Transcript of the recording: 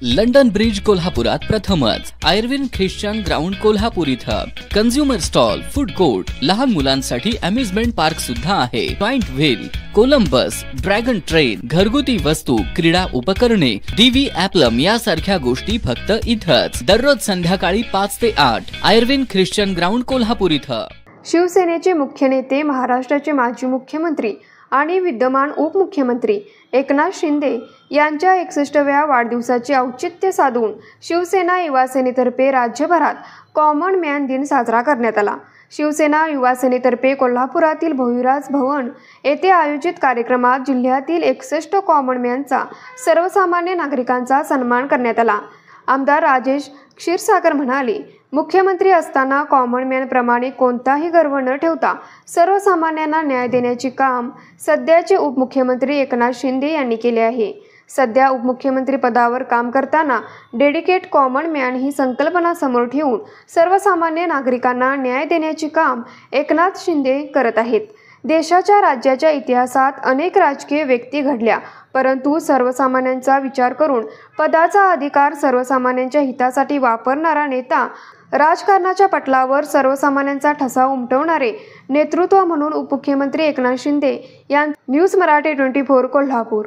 London bridge कोल्हापुरात प्रथमच Irwin Christian ground Kolhapur इथं कन्झ्युमर स्टॉल, फूड कोर्ट, लहान मुलांसाठी अम्युजमेंट पार्क सुद्धा आहे। Joint wheel, Columbus, dragon train, घरगुती वस्तू, क्रीडा उपकरणे, डीव्ही ॲप्लम यासारख्या गोष्टी फक्त इथंच। दररोज संध्याकाळी 5 ते 8 आयर्विन ख्रिश्चन ग्राउंड कोल्हापूर इथं। शिवसेनेचे मुख्य नेते, महाराष्ट्राचे माजी मुख्यमंत्री आणि विद्यमान उपमुख्यमंत्री एकनाथ शिंदे यांच्या 61व्या वाढदिवसाचे औचित्य साधून शिवसेना युवा सेनेतर्फे राज्यभरात कॉमन मॅन दिन साजरा करण्यात आला। शिवसेना युवा सेनेतर्फे कोल्हापुरातील भोईराज भवन येथे आयोजित कार्यक्रमात जिल्ह्यातील 61 कॉमन मॅनचा सर्वसामान्य नागरिकांचा सन्मान करण्यात आला। आमदार राजेश क्षीरसागर म्हणाले, मुख्यमंत्री असताना कॉमन मॅन प्रमाणे कोणताही गर्व न ठेवता सर्वसामान्यांना न्याय देण्याचे काम सध्याचे उपमुख्यमंत्री एकनाथ शिंदे यांनी केले आहे। सध्या उपमुख्यमंत्री पदावर काम करताना डेडिकेट कॉमन मॅन ही संकल्पना समोर ठेवून सर्वसामान्य नागरिकांना न्याय देण्याचे काम एकनाथ शिंदे करत आहेत। देशाच्या राज्याच्या इतिहासात अनेक राजकीय व्यक्ती घडल्या, परंतु सर्वसामान्यांचा विचार करून पदाचा अधिकार सर्वसामान्यांच्या हितासाठी वापरणारा नेता, राजकारणाच्या पटलावर सर्वसामान्यांचा ठसा उमटवणारे नेतृत्व म्हणून उपमुख्यमंत्री एकनाथ शिंदे यांनी न्यूज मराठी 24 कोल्हापूर।